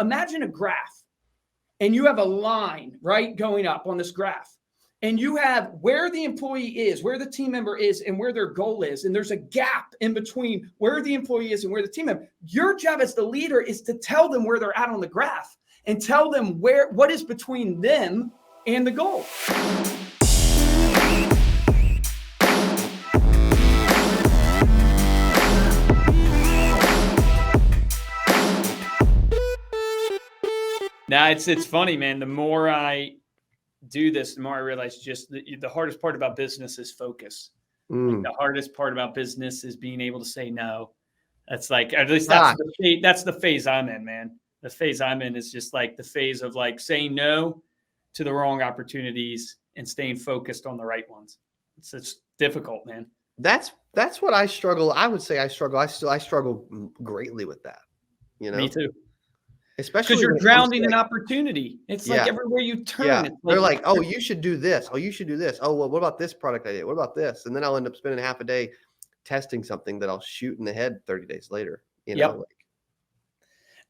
Imagine a graph and you have a line, right, going up on this graph. And you have where the employee is, where the team member is, and where their goal is. And there's a gap in between where the employee is and where the team member. Your job as the leader is to tell them where they're at on the graph and tell them what is between them and the goal. Now, it's funny, man. The more I do this, the more I realize just the hardest part about business is focus. Like the hardest part about business is being able to say no. That's like, at least that's the phase I'm in, man. The phase I'm in is just like the phase of like saying no to the wrong opportunities and staying focused on the right ones. It's difficult, man. That's what I struggle. I would say I struggle. I struggle greatly with that. You know, me too. Especially because you're drowning in opportunity. It's like everywhere you turn. Yeah. It's They're like, oh, you should do this. Oh, you should do this. Oh, well, what about this product idea? What about this? And then I'll end up spending half a day testing something that I'll shoot in the head 30 days later. You know, like,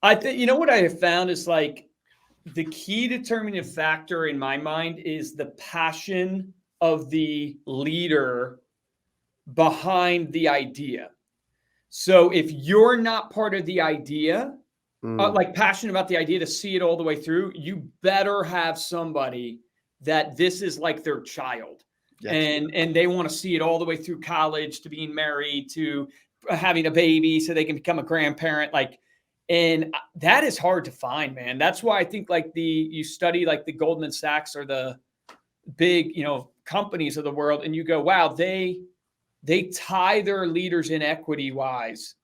I think, you know, what I have found is like the key determining factor in my mind is the passion of the leader behind the idea. So if you're not part of the idea, like passionate about the idea to see it all the way through, you better have somebody that this is like their child. Yes. And they want to see it all the way through college, to being married, to having a baby so they can become a grandparent. Like, and that is hard to find, man. That's why I think like you study like the Goldman Sachs or the big, you know, companies of the world, and you go, wow, they tie their leaders in equity wise.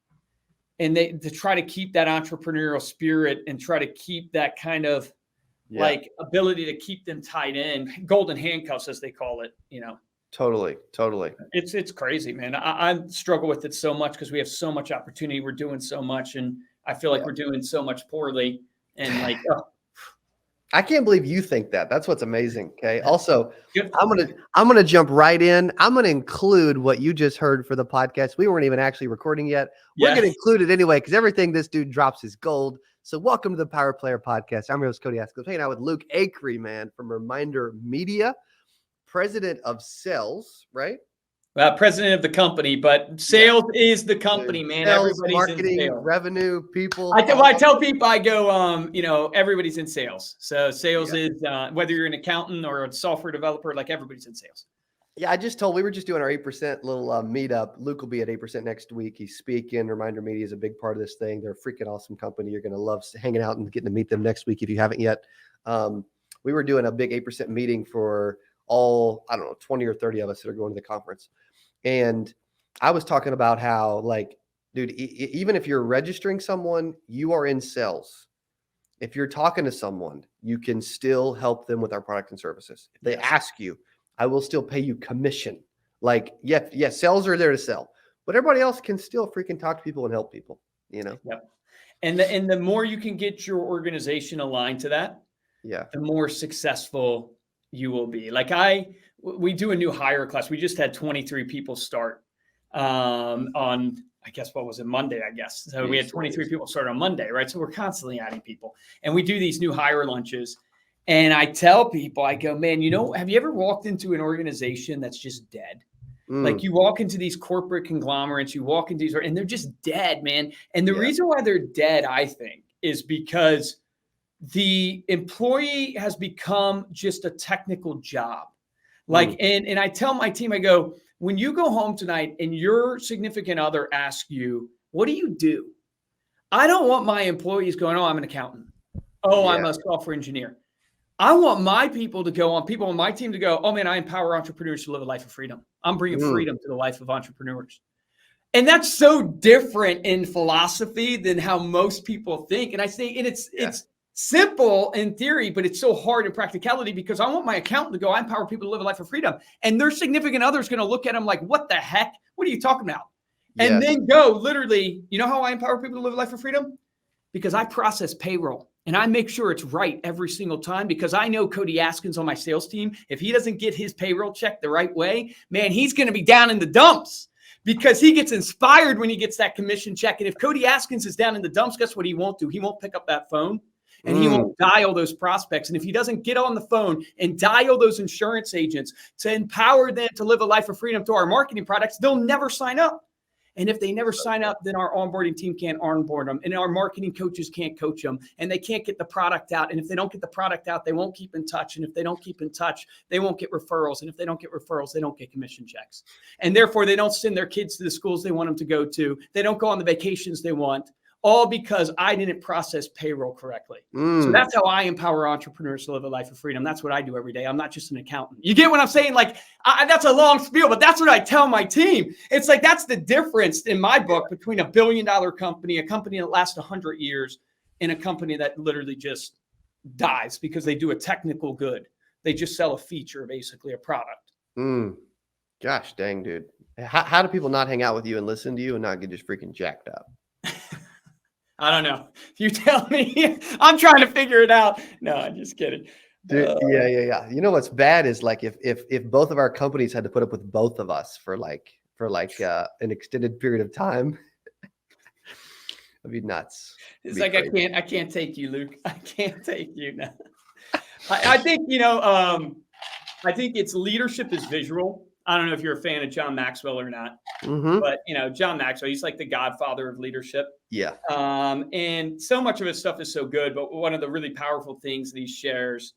And to try to keep that entrepreneurial spirit and try to keep that kind of like ability to keep them tied in, golden handcuffs, as they call it, you know. Totally. It's crazy, man. I struggle with it so much because we have so much opportunity. We're doing so much, and I feel like we're doing so much poorly. And like, I can't believe you think that. That's what's amazing. Okay. Also, I'm gonna jump right in. I'm gonna include what you just heard for the podcast. We weren't even actually recording yet. We're gonna include it anyway because everything this dude drops is gold. So welcome to the Power Player Podcast. I'm your host, Cody Askins. Hanging out with Luke Acree, man, from ReminderMedia, president of sales, right? President of the company, but sales is the company, man. Sales, everybody's marketing, in sales. Revenue, people. I tell people, I go, you know, everybody's in sales. So sales is whether you're an accountant or a software developer, like everybody's in sales. Yeah, we were just doing our 8% little meetup. Luke will be at 8% next week. He's speaking. ReminderMedia is a big part of this thing. They're a freaking awesome company. You're going to love hanging out and getting to meet them next week if you haven't yet. We were doing a big 8% meeting for all, 20 or 30 of us that are going to the conference. And I was talking about how, like, dude, even if you're registering someone, you are in sales. If you're talking to someone, you can still help them with our product and services. If they ask you, I will still pay you commission. Like, yes, sales are there to sell, but everybody else can still freaking talk to people and help people, you know? Yep. And the more you can get your organization aligned to that, the more successful you will be. Like we do a new hire class. We just had 23 people start on, I guess, what was it, Monday, I guess. So we had 23 people start on Monday, right? So we're constantly adding people. And we do these new hire lunches. And I tell people, I go, man, you know, have you ever walked into an organization that's just dead? Like you walk into these corporate conglomerates, you walk into these, and they're just dead, man. And the reason why they're dead, I think, is because the employee has become just a technical job. Like, and I tell my team, I go, when you go home tonight and your significant other asks you, what do you do? I don't want my employees going, oh, I'm an accountant. Oh, I'm a software engineer. I want my people on my team to go, oh man, I empower entrepreneurs to live a life of freedom. I'm bringing freedom to the life of entrepreneurs. And that's so different in philosophy than how most people think. And I say, and it's simple in theory, but it's so hard in practicality because I want my accountant to go, I empower people to live a life of freedom. And their significant other is going to look at them like, what the heck? What are you talking about? And then go literally, you know how I empower people to live a life of freedom? Because I process payroll and I make sure it's right every single time because I know Cody Askins on my sales team. If he doesn't get his payroll checked the right way, man, he's going to be down in the dumps because he gets inspired when he gets that commission check. And if Cody Askins is down in the dumps, guess what he won't do? He won't pick up that phone and he won't dial those prospects. And if he doesn't get on the phone and dial those insurance agents to empower them to live a life of freedom through our marketing products, they'll never sign up. And if they never sign up, then our onboarding team can't onboard them, and our marketing coaches can't coach them, and they can't get the product out. And if they don't get the product out, they won't keep in touch. And if they don't keep in touch, they won't get referrals. And if they don't get referrals, they don't get commission checks. And therefore, they don't send their kids to the schools they want them to go to. They don't go on the vacations they want. All because I didn't process payroll correctly. So that's how I empower entrepreneurs to live a life of freedom. That's what I do every day. I'm not just an accountant. You get what I'm saying? Like, that's a long spiel, but that's what I tell my team. It's like, that's the difference in my book between $1 billion company, a company that lasts 100 years, and a company that literally just dies because they do a technical good. They just sell a feature, basically a product. Gosh dang, dude. How do people not hang out with you and listen to you and not get just freaking jacked up? I don't know. You tell me. I'm trying to figure it out. No, I'm just kidding. Dude, yeah. You know what's bad is like if both of our companies had to put up with both of us for an extended period of time, it'd be nuts. It's like crazy. I can't take you, Luke. I can't take you now. I think I think it's leadership is visual. I don't know if you're a fan of John Maxwell or not, but John Maxwell, he's like the godfather of leadership. Yeah. And so much of his stuff is so good, but one of the really powerful things that he shares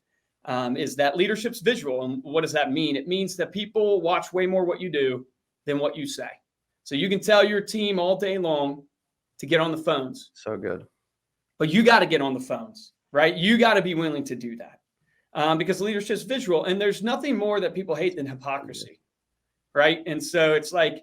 is that leadership's visual. And what does that mean? It means that people watch way more what you do than what you say. So you can tell your team all day long to get on the phones. So good. But you got to get on the phones, right? You got to be willing to do that because leadership's visual. And there's nothing more that people hate than hypocrisy. Right. And so it's like,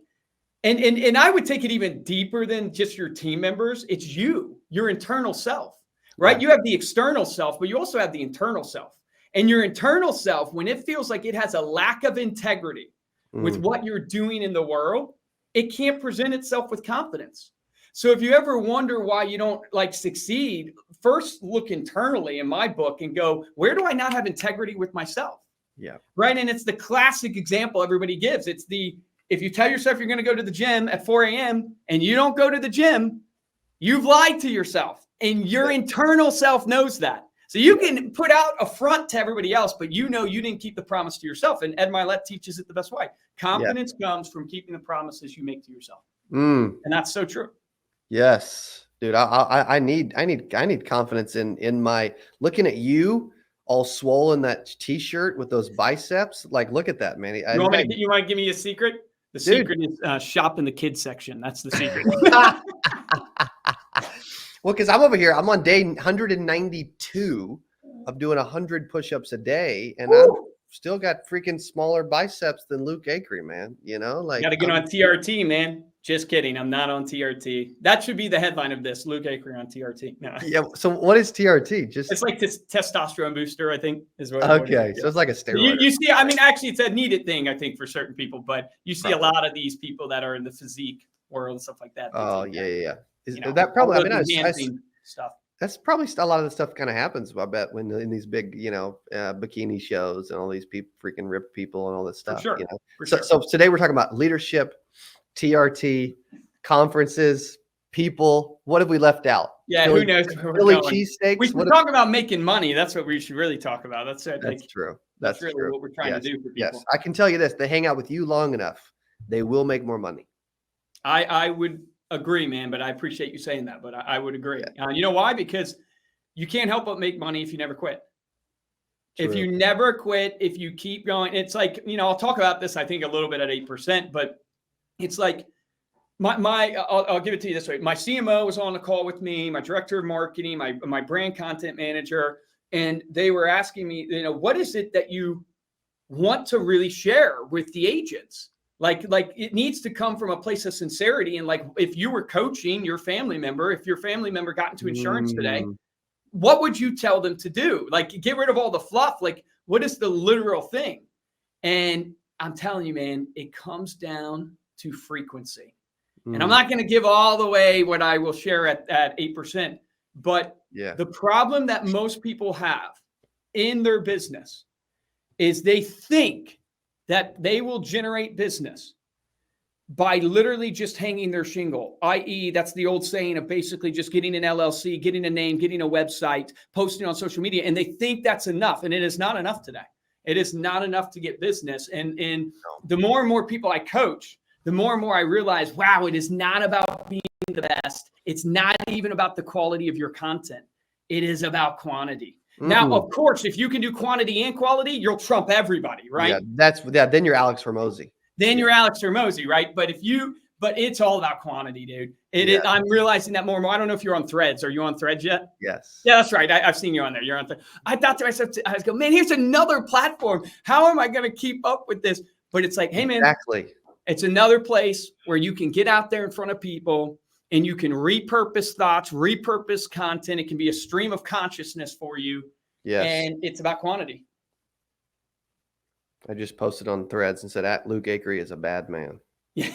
and I would take it even deeper than just your team members. It's your internal self, right? You have the external self, but you also have the internal self. And your internal self, when it feels like it has a lack of integrity with what you're doing in the world, it can't present itself with confidence. So if you ever wonder why you don't succeed, first look internally in my book and go, where do I not have integrity with myself? Yeah. Right. And it's the classic example everybody gives. It's if you tell yourself you're going to go to the gym at 4 a.m. and you don't go to the gym, you've lied to yourself, and your internal self knows that. So you can put out a front to everybody else, but you didn't keep the promise to yourself. And Ed Milet teaches it the best way. Confidence comes from keeping the promises you make to yourself. And that's so true. Yes, dude. I need confidence in my looking at you. All swollen, that t-shirt with those biceps. Like, look at that, man. You want to give me a secret? The secret is shop in the kids section. That's the secret. Well, because I'm over here. I'm on day 192 of doing 100 push-ups a day, and I've still got freaking smaller biceps than Luke Acree, man. You got to get on TRT, man. Just kidding. I'm not on TRT. That should be the headline of this. Luke Acree on TRT. No. Yeah. So what is TRT? It's like this testosterone booster, I think, is what. Okay. So it's like a steroid. You see, actually, it's a needed thing, I think, for certain people. But you see a lot of these people that are in the physique world and stuff like that. Oh, yeah. Is that probably? Stuff. That's probably a lot of the stuff kind of happens, I bet, when in these big, bikini shows and all these people, freaking ripped people and all this stuff. For sure. So today we're talking about leadership, TRT, conferences, people. What have we left out? Yeah, who knows? Philly cheesesteaks. We can talk about making money. That's what we should really talk about. That's true. That's really true. What we're trying to do for people. Yes, I can tell you this: they hang out with you long enough, they will make more money. I would agree, man, but I appreciate you saying that. But I would agree. Yeah. You know why? Because you can't help but make money if you never quit. True. If you never quit, if you keep going, it's like, I'll talk about this, I think, a little bit at 8%, but it's like I'll give it to you this way. My CMO was on a call with me, my director of marketing, my brand content manager, and they were asking me, what is it that you want to really share with the agents? Like it needs to come from a place of sincerity. And like, if you were coaching your family member, if your family member got into insurance today, what would you tell them to do? Like, get rid of all the fluff. Like, what is the literal thing? And I'm telling you, man, it comes down to frequency. And I'm not going to give all the way what I will share at 8%, but the problem that most people have in their business is they think that they will generate business by literally just hanging their shingle, i.e. that's the old saying of basically just getting an LLC, getting a name, getting a website, posting on social media. And they think that's enough. And it is not enough today. It is not enough to get business. And the more and more people I coach, the more and more I realize, wow, it is not about being the best. It's not even about the quality of your content. It is about quantity. Mm-hmm. Now, of course, if you can do quantity and quality, you'll trump everybody, right? Yeah, then you're Alex Hormozi. Then you're Alex Hormozi, right? But it's all about quantity, dude. I'm realizing that more and more. I don't know if you're on Threads. Are you on Threads yet? Yes. Yeah, that's right. I've seen you on there. You're on Threads. I thought to myself, I was going, man, here's another platform. How am I going to keep up with this? But it's like, hey, man, exactly. It's another place where you can get out there in front of people and you can repurpose thoughts, repurpose content. It can be a stream of consciousness for you. Yes. And it's about quantity. I just posted on Threads and said, at Luke Acree is a bad man. Yeah.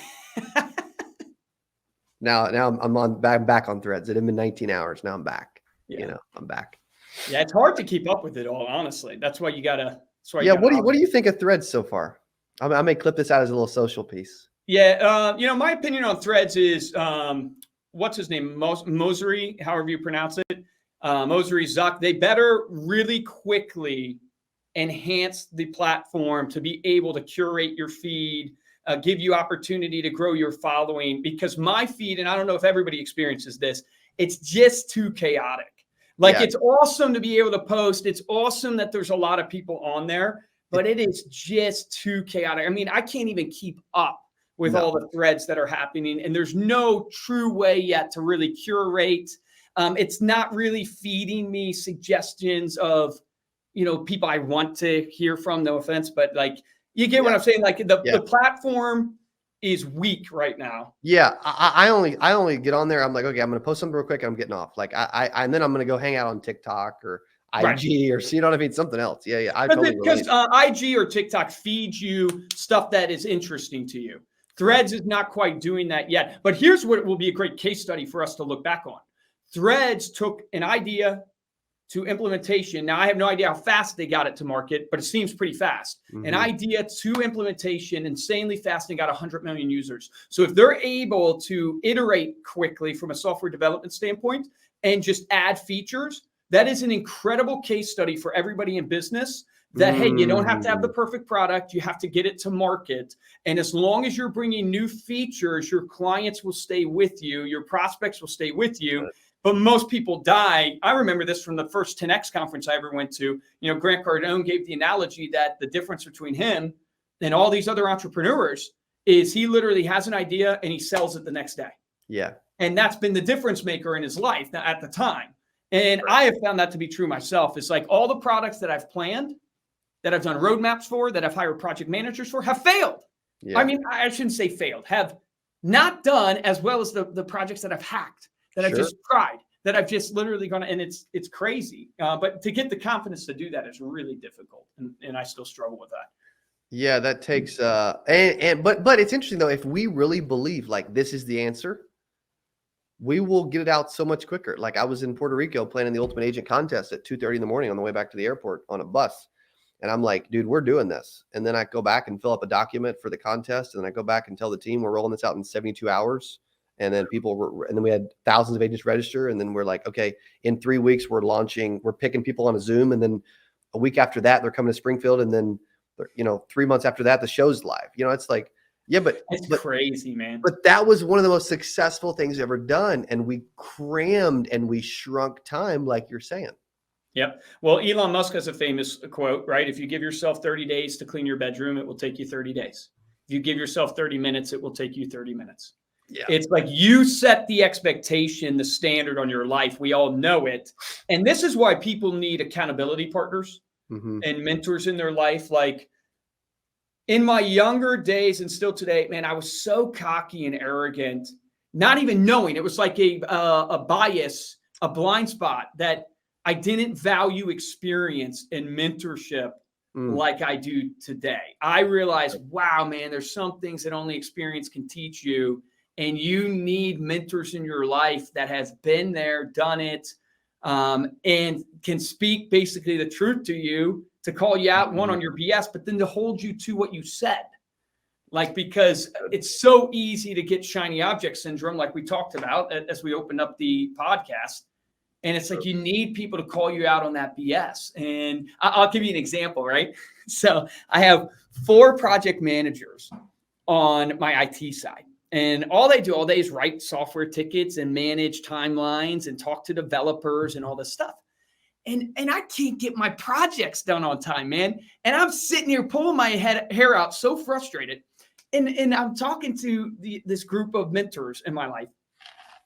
Now I'm back on Threads. It had been 19 hours. Now I'm back. Yeah. I'm back. Yeah, it's hard to keep up with it all, honestly. That's why you gotta. What do you think of Threads so far? I may clip this out as a little social piece. Yeah, my opinion on Threads is what's his name, Mosery, however you pronounce it, Mosery Zuck. They better really quickly enhance the platform to be able to curate your feed, give you opportunity to grow your following. Because my feed, and I don't know if everybody experiences this, it's just too chaotic. It's awesome to be able to post. It's awesome that there's a lot of people on there, but it is just too chaotic. I mean, I can't even keep up with all the threads that are happening, and there's no true way yet to really curate. It's not really feeding me suggestions of, people I want to hear from, no offense, but you get what I'm saying? The platform is weak right now. Yeah. I only get on there. I'm like, okay, I'm going to post something real quick. And I'm getting off. And then I'm going to go hang out on TikTok or IG or, you know what I mean? Something else. Yeah. Because IG or TikTok feeds you stuff that is interesting to you. Threads is not quite doing that yet. But here's what will be a great case study for us to look back on. Threads took an idea to implementation. Now, I have no idea how fast they got it to market, but it seems pretty fast. Mm-hmm. An idea to implementation, insanely fast, and got 100 million users. So if they're able to iterate quickly from a software development standpoint and just add features, that is an incredible case study for everybody in business that, hey, you don't have to have the perfect product. You have to get it to market. And as long as you're bringing new features, your clients will stay with you. Your prospects will stay with you. Right. But most people die. I remember this from the first 10X conference I ever went to. Grant Cardone gave the analogy that the difference between him and all these other entrepreneurs is he literally has an idea and he sells it the next day. Yeah. And that's been the difference maker in his life at the time. And I have found that to be true myself. It's like all the products that I've planned, that I've done roadmaps for, that I've hired project managers for, have failed. Yeah. I mean, I shouldn't say failed, have not done as well as the projects that I've hacked, that I've just tried, that I've just literally gone, and it's crazy. But to get the confidence to do that is really difficult. And I still struggle with that. Yeah, that takes, but it's interesting though, if we really believe this is the answer, we will get it out so much quicker. I was in Puerto Rico playing in the Ultimate Agent contest at 2:30 in the morning on the way back to the airport on a bus. And I'm like, dude, we're doing this. And then I go back and fill up a document for the contest. And then I go back and tell the team we're rolling this out in 72 hours. And then and then we had thousands of agents register. And then we're like, okay, in 3 weeks, we're picking people on a Zoom. And then a week after that, they're coming to Springfield. And then, 3 months after that, the show's live. It's like, yeah, but it's crazy, man. But that was one of the most successful things ever done. And we crammed and we shrunk time, like you're saying. Yep. Well, Elon Musk has a famous quote, right? If you give yourself 30 days to clean your bedroom, it will take you 30 days. If you give yourself 30 minutes, it will take you 30 minutes. Yeah. It's like you set the expectation, the standard on your life. We all know it. And this is why people need accountability partners and mentors in their life. Like in my younger days and still today, man, I was so cocky and arrogant, not even knowing. It was like a bias, a blind spot that I didn't value experience and mentorship like I do today. I realized, wow, man, there's some things that only experience can teach you. And you need mentors in your life that has been there, done it, and can speak basically the truth to you, to call you out, one, on your BS, but then to hold you to what you said. Like, because it's so easy to get shiny object syndrome, like we talked about as we opened up the podcast. And it's like, you need people to call you out on that BS. And I'll give you an example, right? So I have 4 project managers on my IT side. And all they do all day is write software tickets and manage timelines and talk to developers and all this stuff. And I can't get my projects done on time, man. And I'm sitting here pulling my hair out, so frustrated. And I'm talking to this group of mentors in my life.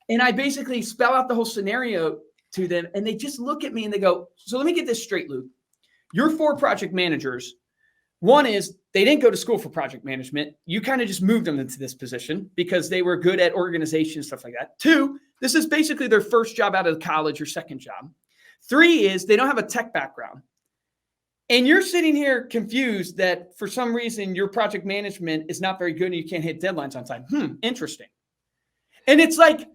And I basically spell out the whole scenario to them. And they just look at me and they go, so let me get this straight, Luke. Your 4 project managers, one is they didn't go to school for project management. You kind of just moved them into this position because they were good at organization, stuff like that. 2, this is basically their first job out of college or second job. 3 is they don't have a tech background. And you're sitting here confused that for some reason your project management is not very good and you can't hit deadlines on time. Interesting. And it's like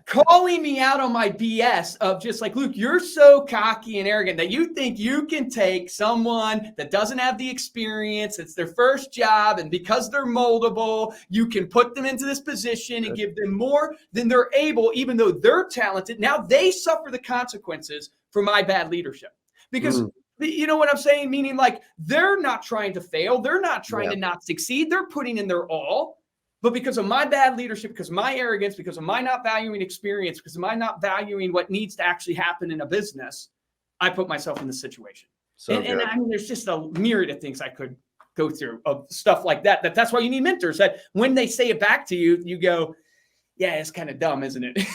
calling me out on my BS of just like, Luke, you're so cocky and arrogant that you think you can take someone that doesn't have the experience, it's their first job, and because they're moldable, you can put them into this position and give them more than they're able, even though they're talented. Now they suffer the consequences for my bad leadership. Because you know what I'm saying? Meaning, like, they're not trying to fail. They're not trying to not succeed. They're putting in their all. But because of my bad leadership, because of my arrogance, because of my not valuing experience, because of my not valuing what needs to actually happen in a business, I put myself in this situation. And I mean, there's just a myriad of things I could go through of stuff like that. That's why you need mentors, that when they say it back to you, you go, yeah, it's kind of dumb, isn't it?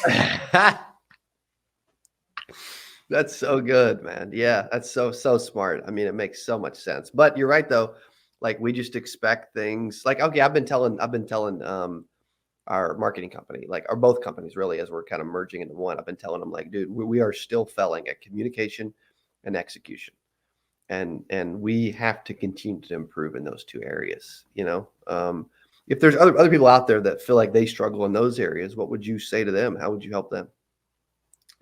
That's so good, man. Yeah, that's so smart. I mean, it makes so much sense. But you're right, though. Like, we just expect things like, okay, I've been telling our marketing company, like, or both companies really, as we're kind of merging into one, I've been telling them, like, dude, we are still failing at communication and execution. And we have to continue to improve in those 2 areas. You know, if there's other people out there that feel like they struggle in those areas, what would you say to them? How would you help them?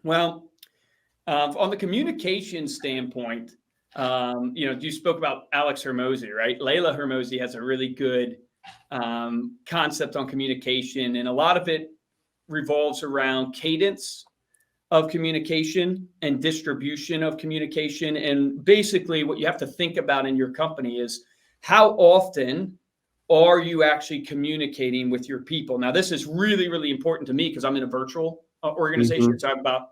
Well, on the communication standpoint, you know, you spoke about Alex Hormozy, right? Layla Hormozy has a really good concept on communication, and a lot of it revolves around cadence of communication and distribution of communication. And basically what you have to think about in your company is, how often are you actually communicating with your people? Now, this is really, really important to me because I'm in a virtual organization. So I have about,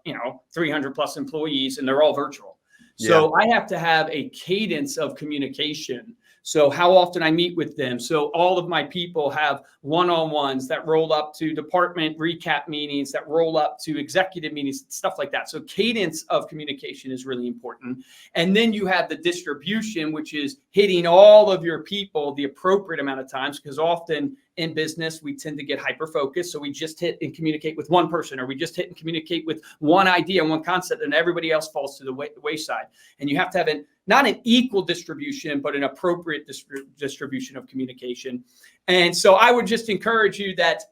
300 plus employees, and they're all virtual. So I have to have a cadence of communication. So how often I meet with them. So all of my people have one-on-ones that roll up to department recap meetings, that roll up to executive meetings, stuff like that. So cadence of communication is really important. And then you have the distribution, which is hitting all of your people the appropriate amount of times, because often in business, we tend to get hyper-focused. So we just hit and communicate with one person, or we just hit and communicate with one idea, one concept, and everybody else falls to the wayside. And you have to have not an equal distribution, but an appropriate distribution of communication. And so I would just encourage you that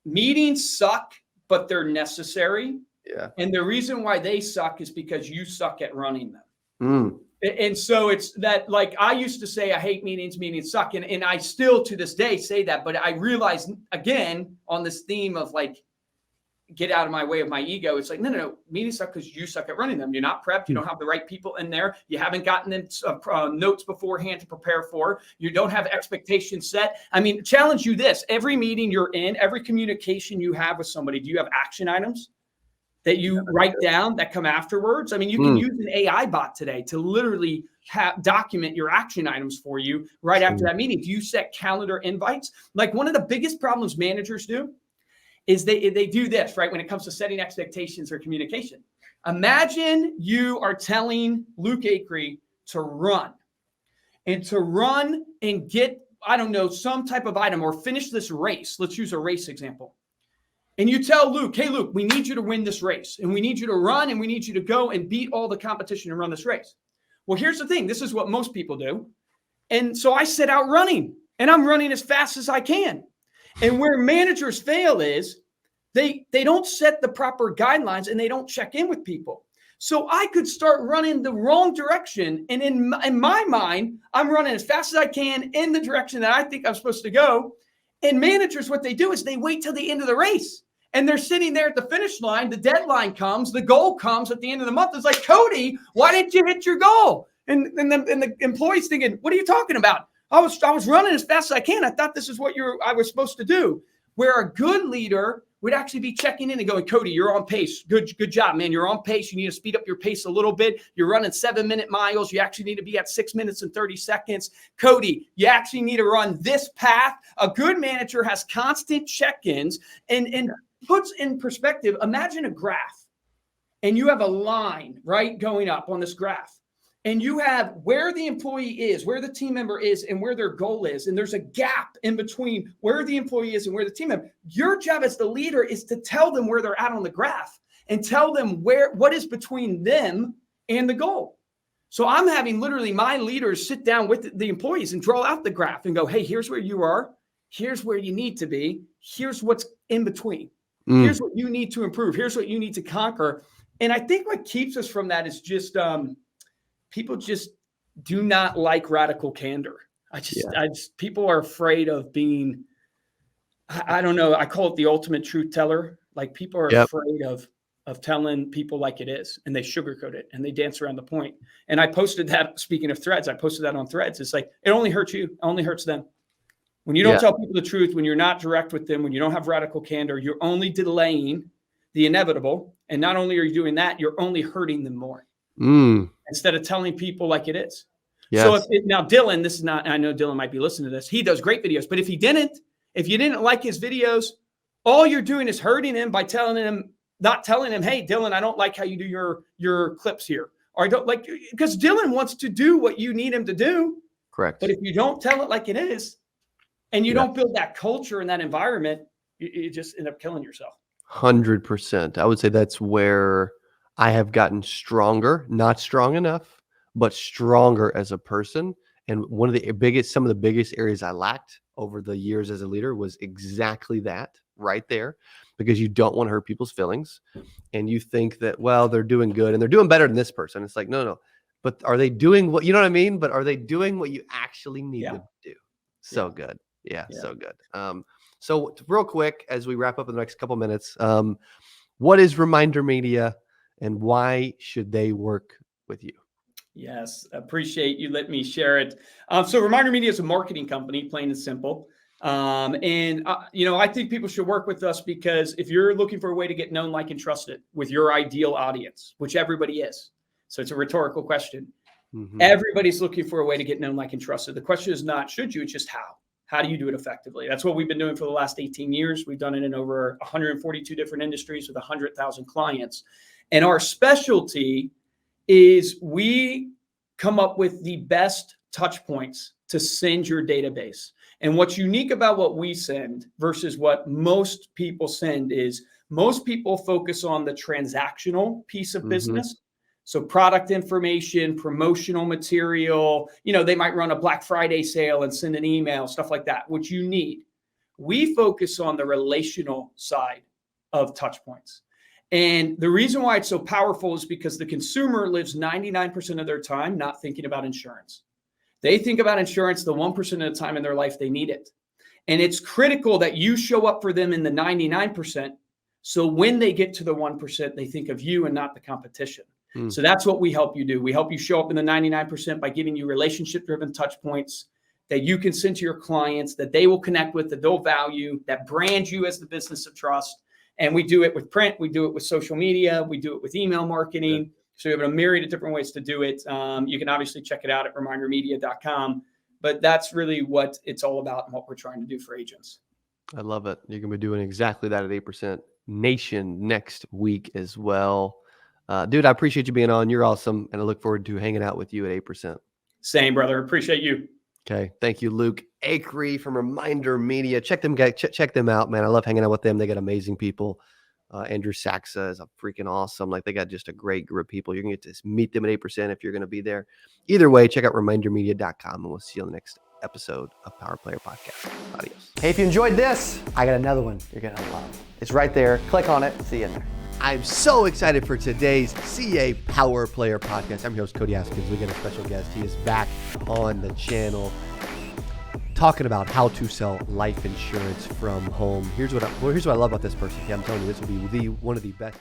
meetings suck, but they're necessary. Yeah. And the reason why they suck is because you suck at running them. And so it's that, like, I used to say, I hate meetings suck. And I still to this day say that, but I realize, again, on this theme of like, get out of my way of my ego. It's like, no, meetings suck because you suck at running them. You're not prepped. You don't have the right people in there. You haven't gotten them notes beforehand to prepare for. You don't have expectations set. I mean, challenge you this. Every meeting you're in, every communication you have with somebody, do you have action items that you write down that come afterwards? I mean, you can use an AI bot today to literally document your action items for you right after that meeting. Do you set calendar invites? Like, one of the biggest problems managers do is they do this, right? When it comes to setting expectations or communication. Imagine you are telling Luke Acree to run and get, I don't know, some type of item, or finish this race. Let's use a race example. And you tell Luke, hey, Luke, we need you to win this race, and we need you to run, and we need you to go and beat all the competition and run this race. Well, here's the thing. This is what most people do. And so I set out running, and I'm running as fast as I can. And where managers fail is they don't set the proper guidelines, and they don't check in with people. So I could start running the wrong direction. And in my mind, I'm running as fast as I can in the direction that I think I'm supposed to go. And managers, what they do is they wait till the end of the race. And they're sitting there at the finish line. The deadline comes. The goal comes at the end of the month. It's like, Cody, why didn't you hit your goal? And the employee's thinking, what are you talking about? I was running as fast as I can. I thought this is what I was supposed to do. Where a good leader would actually be checking in and going, Cody, you're on pace. Good job, man. You're on pace. You need to speed up your pace a little bit. You're running 7-minute miles. You actually need to be at 6 minutes and 30 seconds. Cody, you actually need to run this path. A good manager has constant check-ins and puts in perspective. Imagine a graph and you have a line, right, going up on this graph. And you have where the employee is, where the team member is, and where their goal is. And there's a gap in between where the employee is and where the team member. Your job as the leader is to tell them where they're at on the graph and tell them what is between them and the goal. So I'm having literally my leaders sit down with the employees and draw out the graph and go, hey, here's where you are. Here's where you need to be. Here's what's in between. Here's what you need to improve. Here's what you need to conquer. And I think what keeps us from that is just people just do not like radical candor. People are afraid of being, I don't know. I call it the ultimate truth teller. Like people are afraid of telling people like it is, and they sugarcoat it and they dance around the point. And I posted that, speaking of threads, I posted that on Threads. It's like, it only hurts you. It only hurts them. When you don't tell people the truth, when you're not direct with them, when you don't have radical candor, you're only delaying the inevitable. And not only are you doing that, you're only hurting them more. Instead of telling people like it is. Yes. So now Dylan, this is not, I know Dylan might be listening to this. He does great videos, but if you didn't like his videos, all you're doing is hurting him by not telling him, hey, Dylan, I don't like how you do your clips here. Or I don't like, because Dylan wants to do what you need him to do. Correct. But if you don't tell it like it is, and you don't build that culture and that environment, you just end up killing yourself. 100%. I would say that's where I have gotten stronger, not strong enough, but stronger as a person. And some of the biggest areas I lacked over the years as a leader was exactly that right there, because you don't want to hurt people's feelings. And you think that, well, they're doing good and they're doing better than this person. It's like, no, but are they doing what, you know what I mean? But are they doing what you actually need them to do? So good. Yeah, so good. So real quick, as we wrap up in the next couple minutes, what is Reminder Media and why should they work with you? Yes, appreciate you letting me share it. So Reminder Media is a marketing company, plain and simple. I think people should work with us because if you're looking for a way to get known, like, and trusted with your ideal audience, which everybody is. So it's a rhetorical question. Everybody's looking for a way to get known, like, and trusted. The question is not should you, it's just how. How do you do it effectively? That's what we've been doing for the last 18 years. We've done it in over 142 different industries with 100,000 clients. And our specialty is we come up with the best touch points to send your database. And what's unique about what we send versus what most people send is most people focus on the transactional piece of business. So product information, promotional material, they might run a Black Friday sale and send an email, stuff like that, which you need. We focus on the relational side of touch points. And the reason why it's so powerful is because the consumer lives 99% of their time not thinking about insurance. They think about insurance the 1% of the time in their life they need it. And it's critical that you show up for them in the 99%. So when they get to the 1%, they think of you and not the competition. So that's what we help you do. We help you show up in the 99% by giving you relationship-driven touch points that you can send to your clients, that they will connect with, that they'll value, that brand you as the business of trust. And we do it with print. We do it with social media. We do it with email marketing. So we have a myriad of different ways to do it. You can obviously check it out at ReminderMedia.com. But that's really what it's all about and what we're trying to do for agents. I love it. You're going to be doing exactly that at 8% Nation next week as well. Dude, I appreciate you being on. You're awesome. And I look forward to hanging out with you at 8%. Same, brother. Appreciate you. Okay. Thank you, Luke Acree from Reminder Media. Check them out, man. I love hanging out with them. They got amazing people. Andrew Saxa is a freaking awesome. Like, they got just a great group of people. You're going to get to meet them at 8% if you're going to be there. Either way, check out ReminderMedia.com, and we'll see you on the next episode of Power Player Podcast. Adios. Hey, if you enjoyed this, I got another one you're going to love. It's right there. Click on it. See you in there. I'm so excited for today's CA Power Player podcast. I'm your host, Cody Askins. We got a special guest. He is back on the channel talking about how to sell life insurance from home. Here's what I love about this person. Okay, I'm telling you, this will be one of the best.